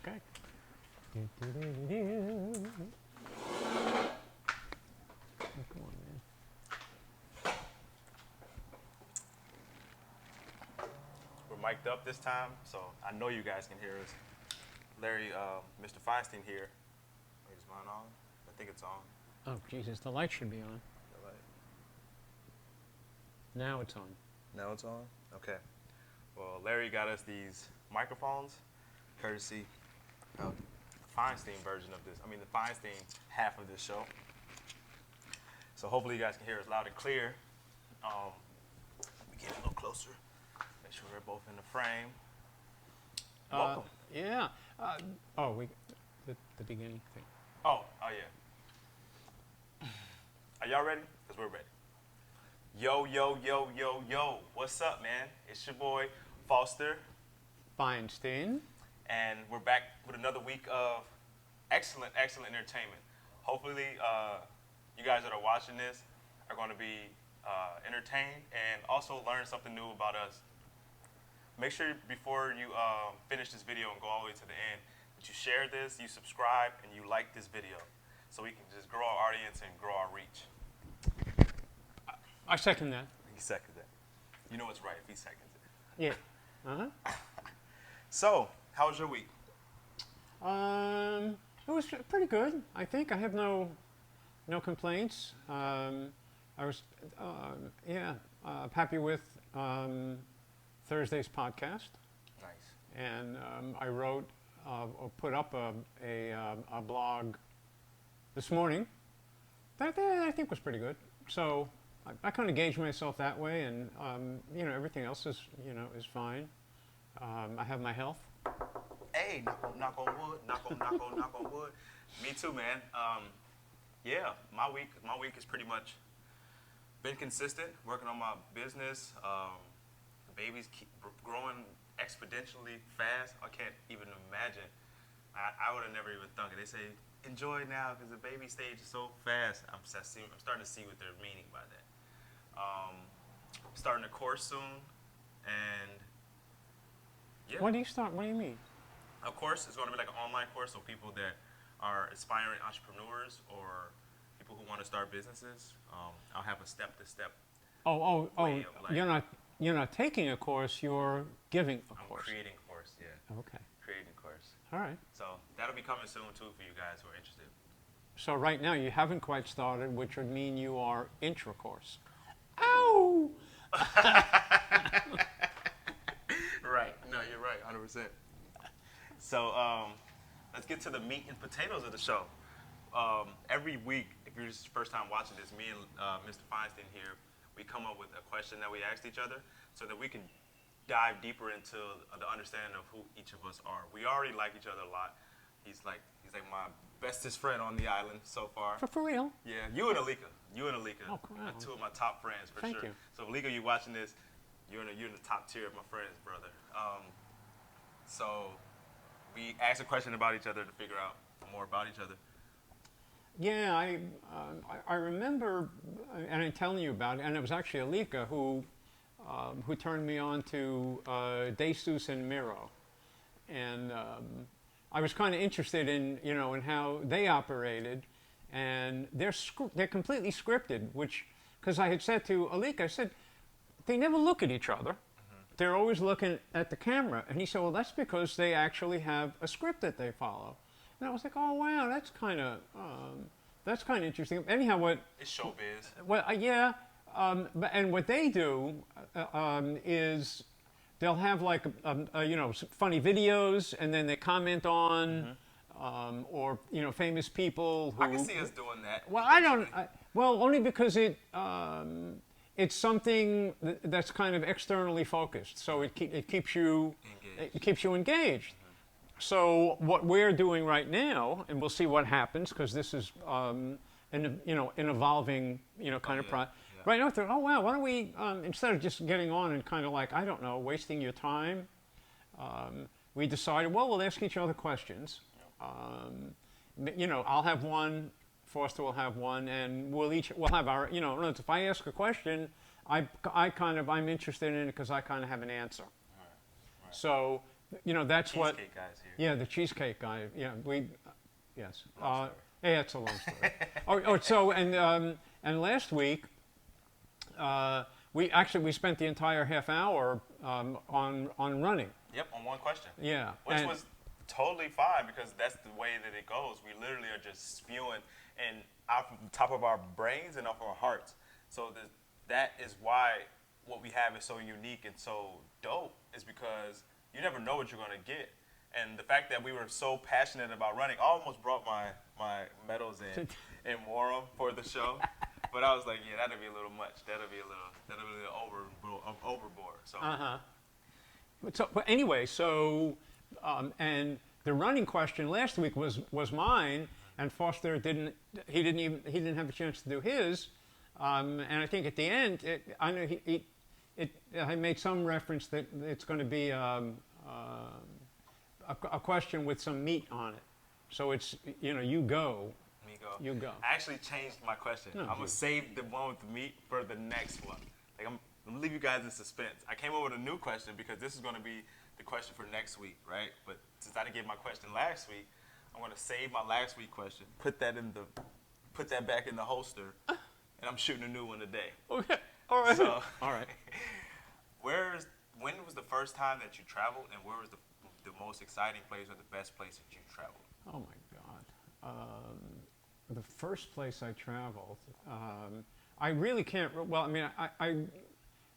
Okay. Oh, come on, man. We're mic'd up this time, so I know you guys can hear us. Larry, Mr. Feinstein here. Wait, is mine on? I think it's on. Oh, Jesus, the light should be on. The light. Now it's on. Now it's on? Okay. Well, Larry got us these microphones, courtesy of the Feinstein version of this. I mean, the Feinstein half of this show. So hopefully you guys can hear us loud and clear. Let me get a little closer. Make sure we're both in the frame. Welcome. Yeah. The beginning thing. Oh yeah. Are y'all ready? Because we're ready. Yo, yo, yo, yo, yo. What's up, man? It's your boy, Foster. Feinstein. And we're back with another week of excellent entertainment. Hopefully, you guys that are watching this are going to be entertained and also learn something new about us. Make sure before you finish this video and go all the way to the end that you share this, you subscribe, and you like this video so we can just grow our audience and grow our reach. I second that. He seconded that. You know it's right if he seconds it. Yeah. Uh-huh. So, how was your week? It was pretty good. I think I have no complaints. I was happy with Thursday's podcast. Nice. And I wrote or put up a blog this morning that I think was pretty good. So I kind of gauge myself that way, and everything else is fine. I have my health. Hey, knock on wood, knock on wood. Me too, man. Yeah, my week has pretty much been consistent. Working on my business. The babies keep growing exponentially fast. I can't even imagine. I would have never even thunk it. They say enjoy now because the baby stage is so fast. I'm starting to see what they're meaning by that. Starting a course soon, and yeah. When do you start? What do you mean? A course is going to be like an online course, so people that are aspiring entrepreneurs or people who want to start businesses. I'll have a step-to-step. Oh! You're not taking a course. You're giving a course. I'm creating a course. Yeah. Okay. Creating a course. All right. So that'll be coming soon too for you guys who are interested. So right now you haven't quite started, which would mean you are intra course. Ow! Right. No, you're right. 100%. So let's get to the meat and potatoes of the show. Every week, if you're just first time watching this, me and Mr. Feinstein here, we come up with a question that we asked each other so that we can dive deeper into the understanding of who each of us are. We already like each other a lot. He's like my bestest friend on the island so far. For real? Yeah, you and Alika. Oh, cool. Are two of my top friends for Thank sure. you. So Alika, you watching this, you're in the top tier of my friends, brother. So we asked a question about each other to figure out more about each other. Yeah, I remember, and I'm telling you about it, and it was actually Alika who turned me on to Jesus and Miro, and I was kind of interested in in how they operated, and they're completely scripted, because I had said to Alika, I said, they never look at each other. They're always looking at the camera. And he said, well, that's because they actually have a script that they follow. And I was like, oh, wow, that's kind of interesting. Anyhow, It's showbiz. Well, yeah. And what they do is they'll have like, some funny videos, and then they comment on, or, famous people who... I can see us doing that. Well, only because it's something that's kind of externally focused, so it keeps you engaged. So what we're doing right now, and we'll see what happens, because this is an evolving kind of process. Yeah. Right now, I thought, oh wow, why don't we instead of just getting on and kind of like wasting your time, we decided, well, we'll ask each other questions. I'll have one. Foster will have one, and we'll have our, if I ask a question, I'm interested in it because I kind of have an answer. Right. So you know, that's what. Cheesecake guys here. Yeah, the cheesecake guy. Yeah, yes. Long Yeah, it's a long story. So and last week, we spent the entire half hour on running. Yep, on one question. Yeah, Which was totally fine because that's the way that it goes. We literally are just spewing and off the top of our brains and off our hearts. So that is why what we have is so unique and so dope is because you never know what you're going to get. And the fact that we were so passionate about running, I almost brought my medals in and wore them for the show. But I was like, yeah, that'll be a little much. That'll be a little overboard. So. But anyway, and the running question last week was mine, and Foster didn't have a chance to do his, and I think at the end, I know I made some reference that it's going to be a question with some meat on it, so it's you go. You go. I actually changed my question. No, I'm gonna save the one with the meat for the next one. Like I'm gonna leave you guys in suspense. I came up with a new question because this is gonna be the question for next week, right? But since I didn't get my question last week, I'm gonna save my last week question, put that back in the holster, and I'm shooting a new one today. Okay. All right. So, all right. When was the first time that you traveled, and where was the most exciting place or the best place that you traveled? Oh my God. The first place I traveled, I really can't. Well, I mean,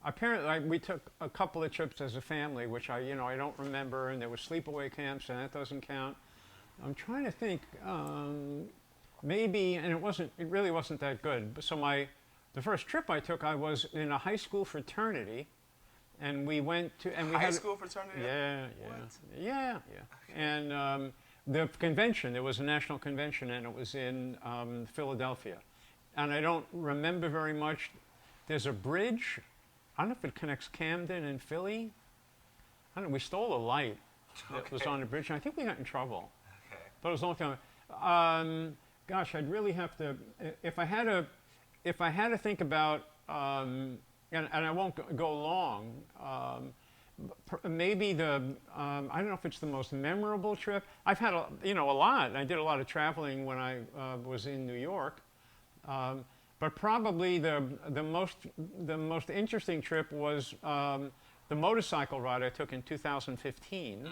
apparently we took a couple of trips as a family, which I don't remember, and there were sleepaway camps, and that doesn't count. I'm trying to think. Maybe, and it really wasn't that good. So the first trip I took, I was in a high school fraternity, and we went to high school fraternity. Yeah. What? Yeah. And the convention, there was a national convention, and it was in Philadelphia. And I don't remember very much. There's a bridge. I don't know if it connects Camden and Philly. I don't know. We stole a light that was on the bridge, and I think we got in trouble. Okay. But it was a long time. Gosh, I'd really have to. If I had to think about, and I won't go long. Maybe I don't know if it's the most memorable trip. I've had a lot. I did a lot of traveling when I was in New York, but probably the most interesting trip was the motorcycle ride I took in 2015,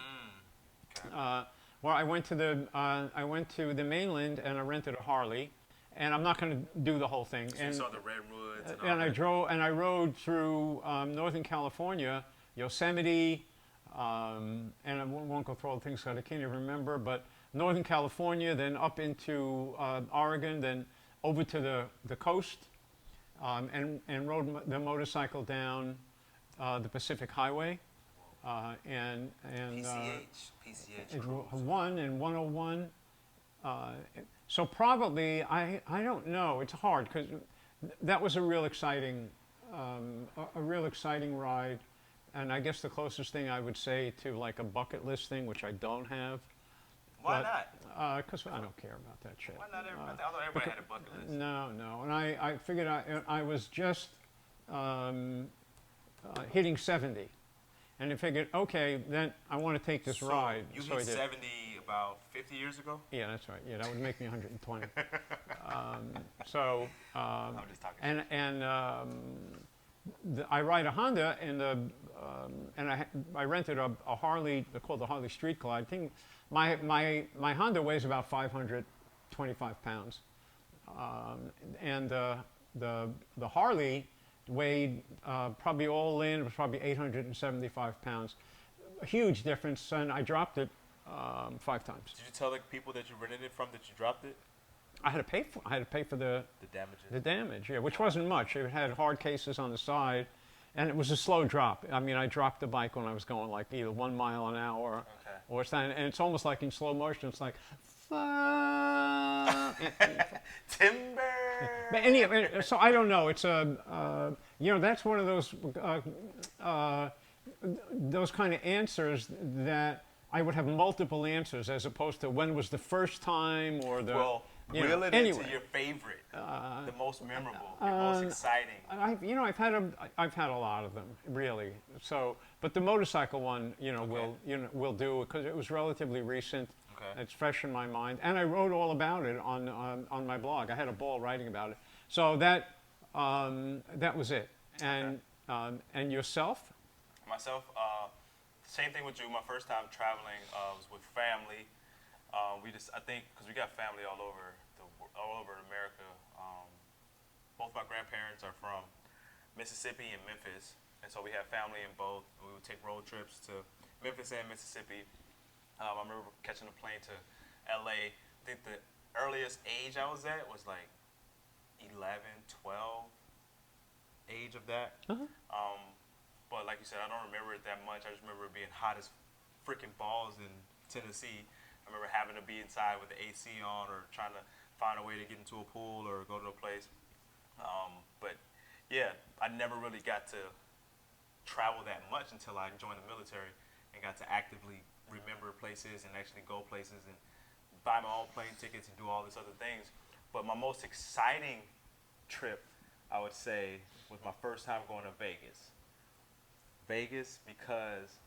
where I went to the mainland and I rented a Harley, and I'm not going to do the whole thing. So you saw the redwoods and I rode through Northern California. Yosemite, and I won't go through all the things because I can't even remember, but Northern California, then up into Oregon, then over to the coast, and rode the motorcycle down the Pacific Highway, and PCH. 1 and 101. So probably, I don't know, it's hard because that was a real exciting ride. And I guess the closest thing I would say to like a bucket list thing, which I don't have. Why not? Because I don't care about that shit. Why not everybody? I thought everybody had a bucket list. No. And I figured I was just hitting 70. And I figured, okay, then I want to take this ride. You so hit 70 about 50 years ago? Yeah, that's right. Yeah, that would make me 120. I'm just talking and I ride a Honda, and I rented a Harley called the Harley Street Glide. I think my Honda weighs about 525 pounds, and the Harley weighed probably all in was probably 875 pounds. A huge difference, and I dropped it 5 times. Did you tell the people that you rented it from that you dropped it? I had to pay for the damages. The damage, yeah, which wasn't much. It had hard cases on the side, and it was a slow drop. I mean, I dropped the bike when I was going like either 1 mile an hour, or something, and it's almost like in slow motion. It's like, timber. But anyway, so I don't know. It's that's one of those kind of answers that I would have multiple answers as opposed to when was the first time or the. Well, You know, Reel it anyway. into your favorite, the most memorable, your most exciting. I've had a lot of them, really. So, but the motorcycle one, will do because it was relatively recent. Okay. It's fresh in my mind, and I wrote all about it on my blog. I had a ball writing about it. So that was it. And yourself? Myself, same thing with you. My first time traveling was with family. I think, because we got family all over America. Both my grandparents are from Mississippi and Memphis, and so we have family in both. We would take road trips to Memphis and Mississippi. I remember catching a plane to LA. I think the earliest age I was at was like 11, 12, age of that. But like you said, I don't remember it that much. I just remember it being hot as freaking balls in Tennessee. I remember having to be inside with the AC on or trying to find a way to get into a pool or go to a place. But yeah, I never really got to travel that much until I joined the military and got to actively remember places and actually go places and buy my own plane tickets and do all these other things. But my most exciting trip, I would say, was my first time going to Vegas. Vegas because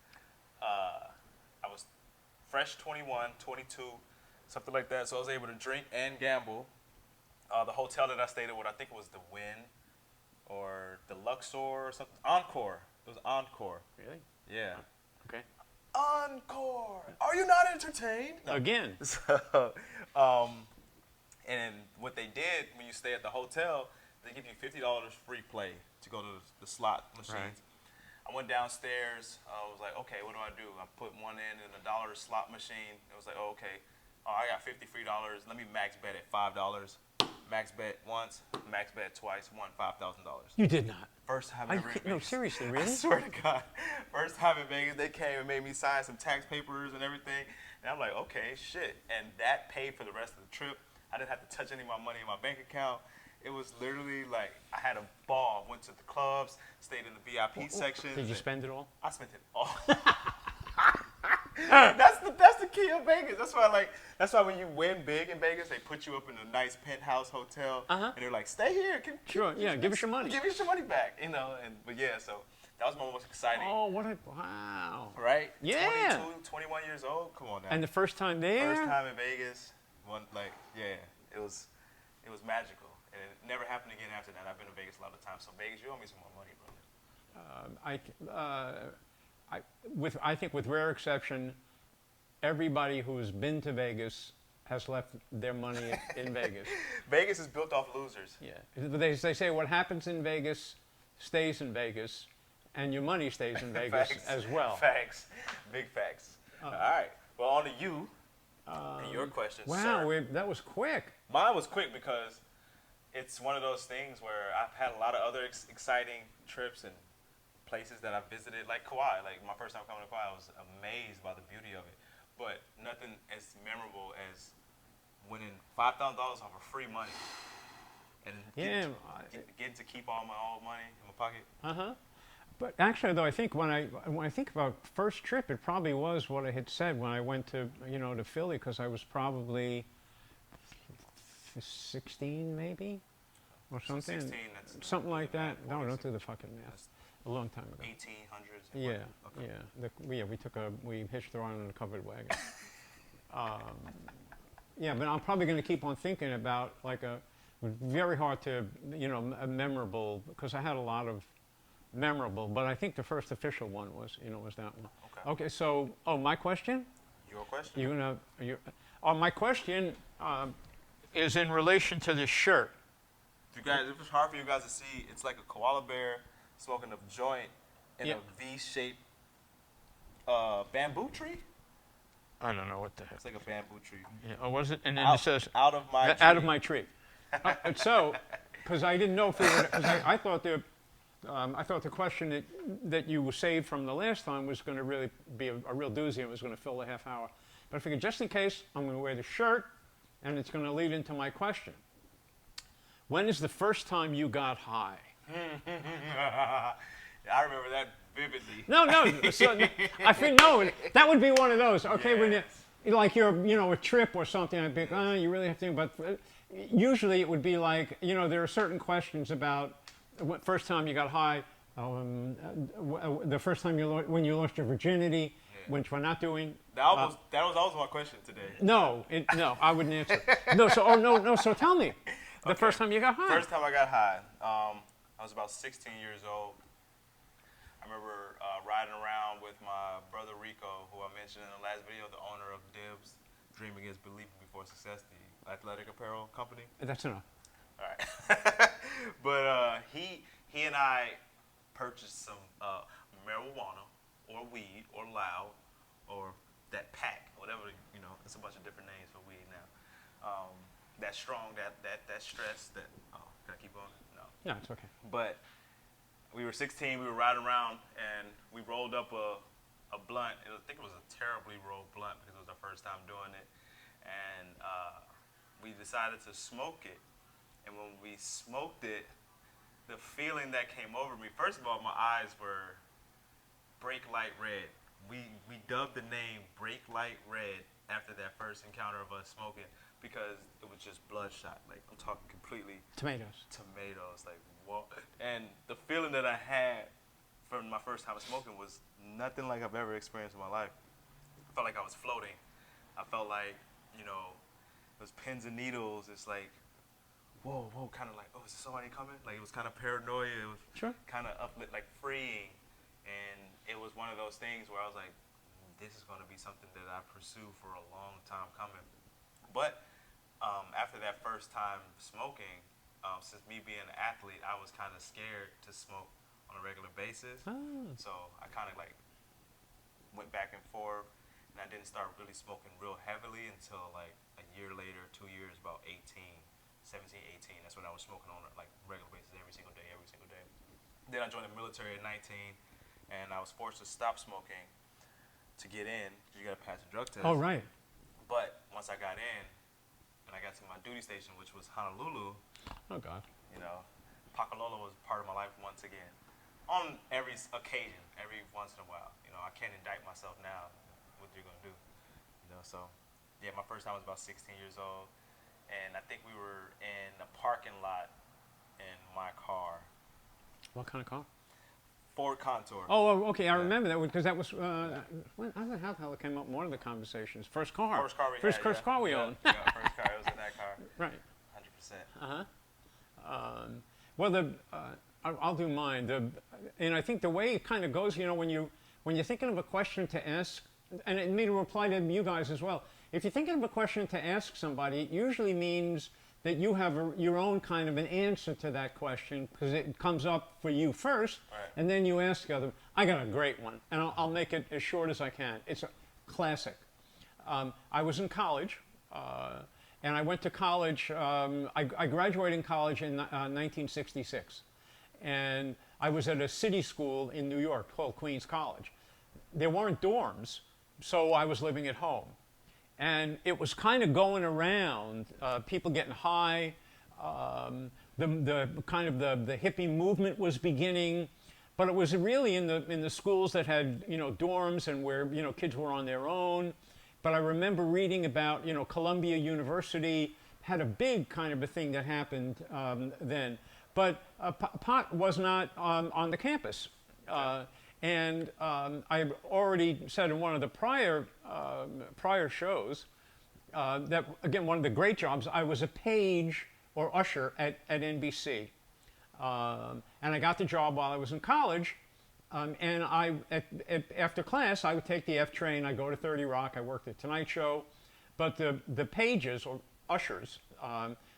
I was fresh 21, 22, something like that. So I was able to drink and gamble. The hotel that I stayed at, what I think it was the Wynn or the Luxor or something. Encore. It was Encore. Really? Yeah. Okay. Encore. Are you not entertained? No. Again. So, and what they did when you stay at the hotel, they give you $50 free play to go to the slot machines. Right. I went downstairs. I was like, okay, what do I do? I put one in $1 slot machine. It was like, oh, okay. Oh, I got $50 free. Let me max bet at $5. Max bet once, max bet twice, won $5,000. You did not. First time ever in Vegas. No, seriously, really? I swear to God. First time in Vegas, they came and made me sign some tax papers and everything. And I'm like, okay, shit. And that paid for the rest of the trip. I didn't have to touch any of my money in my bank account. It was literally like I had a ball. Went to the clubs, stayed in the VIP section. Did you spend it all? I spent it all. That's the key of Vegas. That's why when you win big in Vegas, they put you up in a nice penthouse hotel, and they're like, "Stay here, sure, yeah, give us your money, give us your money back," But yeah, so that was my most exciting. Oh, wow! Right? Yeah. 22, 21 years old. Come on now. And the first time there? First time in Vegas. It was magical, and it never happened again after that. I've been to Vegas a lot of times, so Vegas, you owe me some more money, brother. I think with rare exception, everybody who's been to Vegas has left their money in Vegas. Vegas is built off losers. Yeah. They say what happens in Vegas stays in Vegas, and your money stays in Vegas as well. Facts. Big facts. All right. Well, on to you and your questions, wow, sir. that was quick. Mine was quick because it's one of those things where I've had a lot of other exciting trips and places that I visited, like Kauai. Like my first time coming to Kauai, I was amazed by the beauty of it. But nothing as memorable as winning $5,000 off of free money and getting to keep all my old money in my pocket. But actually, though, I think when I think about first trip, it probably was what I had said when I went to to Philly, because I was probably 16 maybe, or something. 16, something like that. math. No, don't do the fucking math. A long time ago. 1800s. Yeah, okay. We hitched around in a covered wagon. Yeah, but I'm probably going to keep on thinking about very hard to memorable, because I had a lot of memorable, but I think the first official one was that one. Okay. So my question. Your question. My question is in relation to this shirt. You guys, if it's hard for you guys to see, it's like a koala bear smoking a joint in a V-shaped bamboo tree. I don't know what the heck. It's like a bamboo tree. Yeah. Oh, was it? And then it says out of my tree. Out of my tree. So, because I didn't know if I thought the question that you saved from the last time was going to really be a real doozy, and it was going to fill the half hour. But I figured just in case, I'm going to wear the shirt, and it's going to lead into my question. When is the first time you got high? I remember that vividly. No. So, I think that would be one of those. Okay, like you're, a trip or something. I'd be like, oh, you really have to think about. Usually, it would be like, there are certain questions about what first time you got high, the first time when you lost your virginity, which we're not doing. That was always my question today. No, I wouldn't answer. No, so no. So tell me, the first time you got high. First time I got high, I was about 16 years old. I remember riding around with my brother Rico, who I mentioned in the last video, the owner of Dibs, Dreaming is Believing Before Success, the athletic apparel company. That's enough. All right. But he and I purchased some marijuana or weed or loud or that pack, whatever, it's a bunch of different names for weed now. That strong, that stress, can I keep going? No. Yeah, it's okay. But we were 16, we were riding around, and we rolled up a blunt. I think it was a terribly rolled blunt because it was our first time doing it. And we decided to smoke it. And when we smoked it, the feeling that came over me, first of all, my eyes were brake light red. We dubbed the name Brake Light Red after that first encounter of us smoking because it was just bloodshot. Like, I'm talking completely Tomatoes. Like, whoa. And the feeling that I had from my first time smoking was nothing like I've ever experienced in my life. I felt like I was floating. I felt like, those pins and needles. It's like, whoa, kind of like, oh, is somebody coming? Like, it was kind of paranoia. It was kind of uplift, like freeing. And it was one of those things where I was like, this is going to be something that I pursue for a long time coming. But after that first time smoking, since me being an athlete, I was kind of scared to smoke on a regular basis. Oh. So I kind of like went back and forth, and I didn't start really smoking real heavily until like a year later, 2 years, about 17, 18. That's when I was smoking on a like regular basis every single day. Then I joined the military at 19, and I was forced to stop smoking to get in. You got to pass a drug test. Oh, right. But once I got in, and I got to my duty station, which was Honolulu. Oh, God. Pakalolo was part of my life once again. On every occasion, every once in a while. I can't indict myself now. What you're going to do? So, yeah, my first time was about 16 years old. And I think we were in the parking lot in my car. What kind of car? Ford Contour. Oh, okay. I remember that because that was, I don't know how it came up in one of the conversations. First car. First car we first, had. First car we owned. Yeah, first car. It was in that car. Right. 100%. Well, I'll do mine. And I think the way it kind of goes, when you're thinking of a question to ask, and it may apply to you guys as well. If you're thinking of a question to ask somebody, it usually means that you have your own kind of an answer to that question because it comes up for you first, and then you ask the other. I got a great one, and I'll make it as short as I can. It's a classic. I was in college, and I went to college. I graduated in college in 1966, and I was at a city school in New York called Queens College. There weren't dorms, so I was living at home. And it was kind of going around, people getting high, the hippie movement was beginning, but it was really in the schools that had dorms and where kids were on their own. But I remember reading about Columbia University had a big kind of a thing that happened then, but pot was not on the campus. And I already said in one of the prior shows that, again, one of the great jobs, I was a page or usher at NBC. And I got the job while I was in college. And after class, I would take the F train. I'd go to 30 Rock. I worked at Tonight Show. But the pages, or ushers,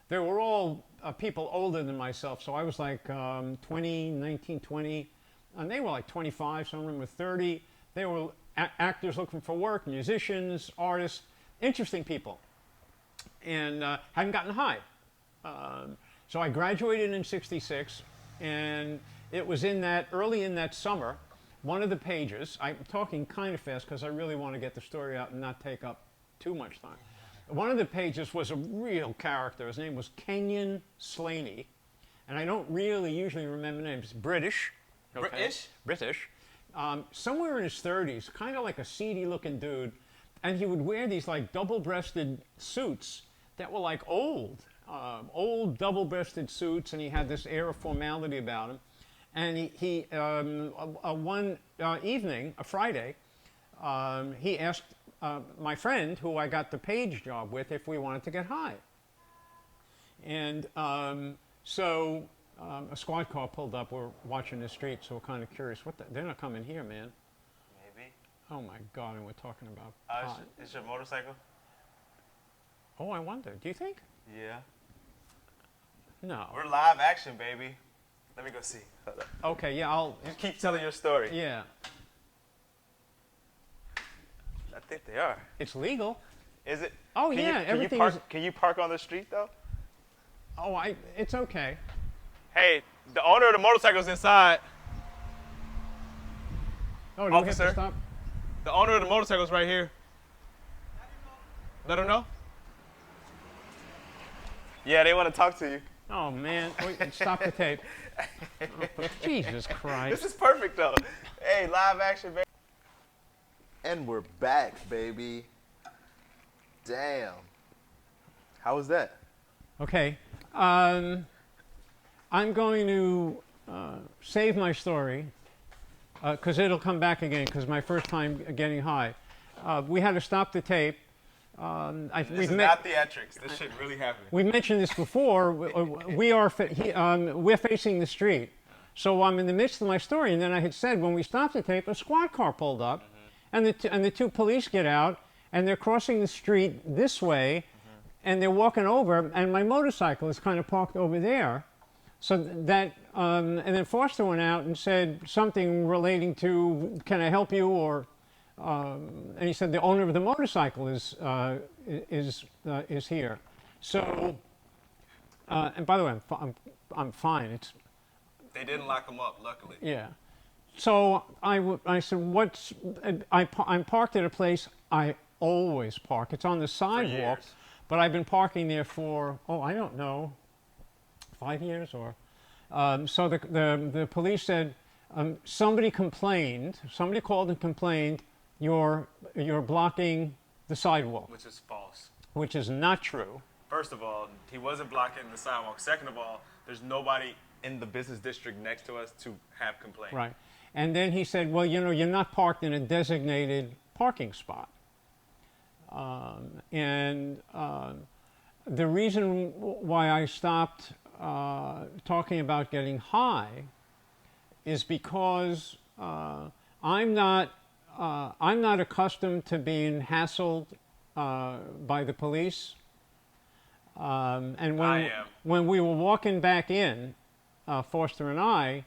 they were all people older than myself. So I was like 19, 20. And they were like 25, some of them were 30. They were actors looking for work, musicians, artists, interesting people. And hadn't gotten high. So I graduated in 66, and it was early in that summer, one of the pages, I'm talking kind of fast because I really want to get the story out and not take up too much time. One of the pages was a real character. His name was Kenyon Slaney. And I don't really usually remember names. British. Okay. British. Somewhere in his 30s, kind of like a seedy looking dude. and he would wear these like double-breasted suits that were like old double-breasted suits, and he had this air of formality about him. And one evening, a Friday, he asked my friend, who I got the page job with, if we wanted to get high. And so a squad car pulled up. We're watching the street, so we're kind of curious. They're not coming here, man. Maybe. Oh my God! And we're talking about. Is your motorcycle? Oh, I wonder. Do you think? Yeah. No. We're live action, baby. Let me go see. Okay. Yeah. I'll. Just keep telling your story. Yeah. I think they are. It's legal. Is it? Oh can yeah. You, everything. can you park on the street though? Oh, it's okay. Hey, the owner of the motorcycle's inside. Oh, do we have Officer. to stop? The owner of the motorcycle's right here. Let him know. Yeah, they want to talk to you. Oh man! Wait, stop the tape. Oh, Jesus Christ! This is perfect though. Hey, live action, baby. And we're back, baby. Damn. How was that? Okay. I'm going to save my story because it'll come back again because my first time getting high. We had to stop the tape. This is not theatrics. This shit really happened. We mentioned this before. We're facing the street. So I'm in the midst of my story, and then I had said when we stopped the tape, a squad car pulled up, and the two police get out, and they're crossing the street this way, and they're walking over, and my motorcycle is kind of parked over there. So that, and then Foster went out and said something relating to, can I help you, or, and he said the owner of the motorcycle is here. So, and by the way, I'm fine. They didn't lock him up, luckily. Yeah. So I said, I'm parked at a place I always park. It's on the sidewalk, but I've been parking there for, I don't know, 5 years or. So the police said, somebody called and complained, you're blocking the sidewalk. Which is false. Which is not true. First of all, he wasn't blocking the sidewalk. Second of all, there's nobody in the business district next to us to have complained. Right. And then he said, well, you're not parked in a designated parking spot. The reason why I stopped talking about getting high is because I'm not accustomed to being hassled by the police. And when we were walking back in, Foster and I,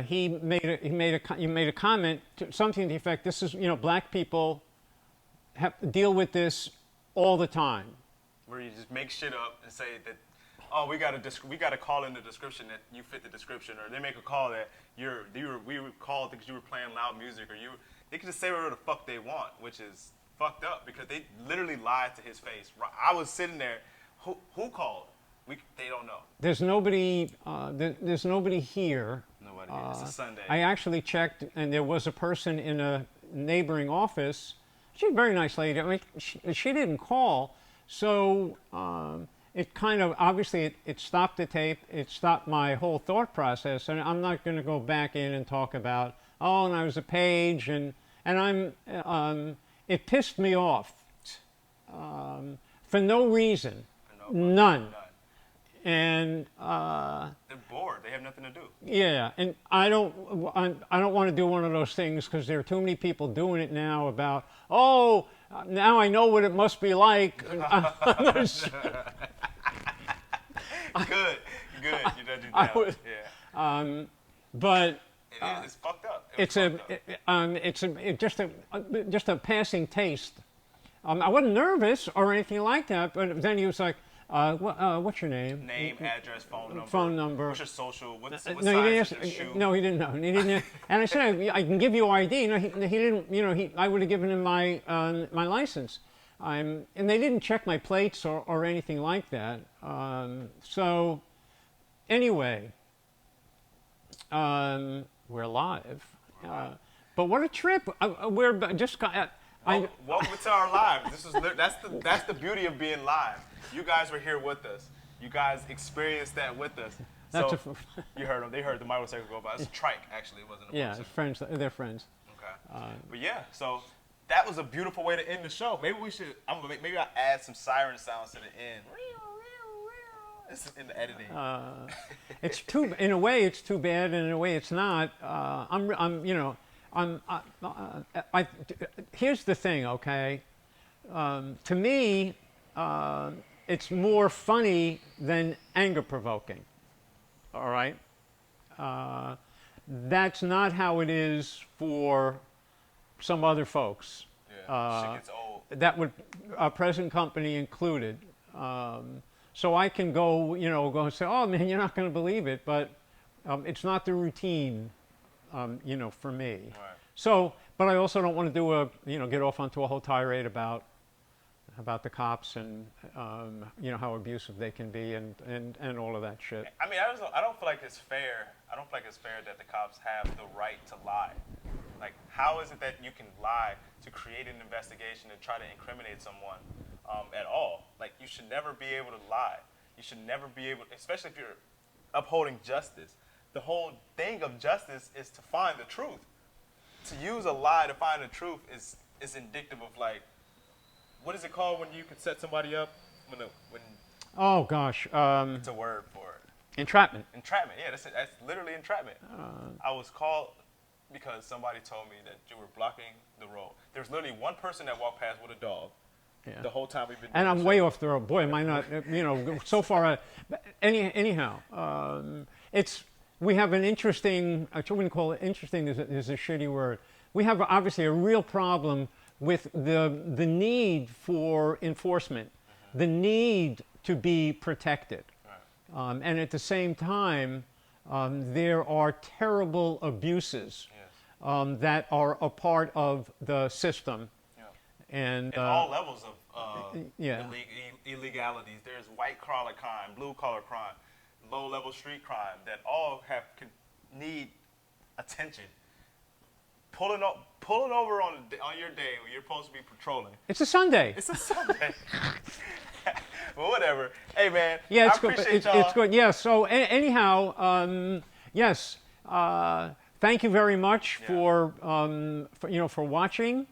he made a comment, something to the effect, this is, black people have to deal with this all the time. Where you just make shit up and say that, oh, we got to call in the description that you fit the description, or they make a call that we were called because you were playing loud music, or they could just say whatever the fuck they want, which is fucked up because they literally lied to his face. I was sitting there, who called? They don't know. There's nobody. There's nobody here. Nobody. It's a Sunday. I actually checked, and there was a person in a neighboring office. She's a very nice lady. I mean, she didn't call, so it kind of obviously it stopped the tape. It stopped my whole thought process, and I'm not going to go back in and talk about and I was a page, and I'm. It pissed me off for no reason, none. And they're bored. They have nothing to do. Yeah, and I don't want to do one of those things because there are too many people doing it now. About now I know what it must be like. Good. You don't do that. Yeah. But it's fucked up. It's just a passing taste. I wasn't nervous or anything like that, but then he was like. What's your name? Name, address, phone number. Phone number. What's your social? What No, size he didn't is your shoe? No, he didn't know. He didn't. And I said, I can give you ID. No, he didn't. I would have given him my my license. And they didn't check my plates or anything like that. So, anyway, we're live. But what a trip! We're just Welcome to our live. That's the beauty of being live. You guys were here with us. You guys experienced that with us. So you heard them. They heard the motorcycle go by. It's a trike, actually. It wasn't a Yeah, motorcycle. friends. They're friends. Okay. But yeah, so that was a beautiful way to end the show. Maybe we should. Maybe I'll add some siren sounds to the end. It's in the editing. It's too. In a way, it's too bad, and in a way, it's not. Here's the thing, okay? To me, it's more funny than anger provoking. All right. That's not how it is for some other folks. Yeah, shit gets old. That would, present company included. So I can go and say, oh man, you're not going to believe it, but it's not the routine, for me. Right. So, but I also don't want to get off onto a whole tirade about the cops and how abusive they can be and all of that shit. I mean, I don't feel like it's fair. I don't feel like it's fair that the cops have the right to lie. Like, how is it that you can lie to create an investigation and try to incriminate someone at all? Like, you should never be able to lie. You should never be able, especially if you're upholding justice. The whole thing of justice is to find the truth. To use a lie to find the truth is indicative of, like, what is it called when you can set somebody up? When Oh gosh. it's a word for it. Entrapment. Entrapment. Yeah, that's literally entrapment. I was called because somebody told me that you were blocking the road. There's literally one person that walked past with a dog. Yeah. The whole time we've been. And doing I'm the way show. off the road. Boy, am I not, so far. Anyhow, we have an interesting, I wouldn't call it interesting, is a shitty word. We have obviously a real problem with the need for enforcement, the need to be protected. Right. And at the same time, there are terrible abuses Yes. that are a part of the system. Yeah. And all levels of yeah. illegalities. There's white collar crime, blue collar crime, low level street crime that all need attention. Pulling over on your day when you're supposed to be patrolling. It's a Sunday. It's a Sunday. But whatever. Hey man. Yeah, it's I good. appreciate y'all. It's good. Yeah. So anyhow, yes. Thank you very much for watching.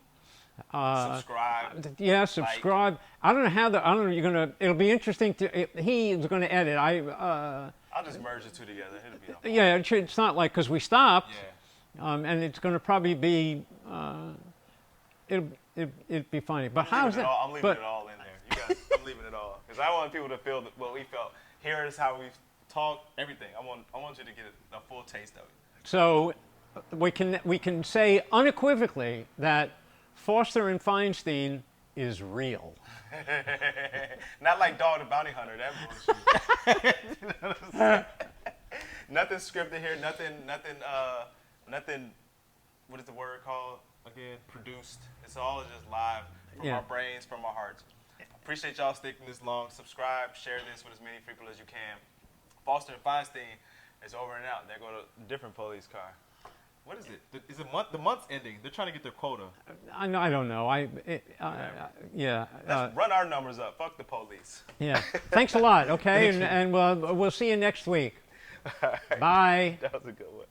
Subscribe. Yeah, subscribe. I don't know how I don't know. You're gonna. It'll be interesting to. He is gonna edit. I'll just merge the two together. It'll be. Yeah. It's not like because we stopped. Yeah. And it's going to probably be. It'd be funny. But how's that? I'm leaving it all in there. You guys, I'm leaving it all because I want people to feel what we felt. Here is how we talked. Everything. I want you to get a full taste of it. So we can say unequivocally that Foster and Feinstein is real. Not like Dog the Bounty Hunter. That bullshit. You know what I'm saying? Nothing scripted here. Nothing. What is the word called again? Produced. It's all just live from our brains, from our hearts. Appreciate y'all sticking this long. Subscribe, share this with as many people as you can. Foster and Feinstein is over and out. They go to a different police car. What is it? Is it the month's ending? They're trying to get their quota. I don't know. Yeah. Let's run our numbers up. Fuck the police. Yeah. Thanks a lot. Okay, and we'll see you next week. Bye. That was a good one.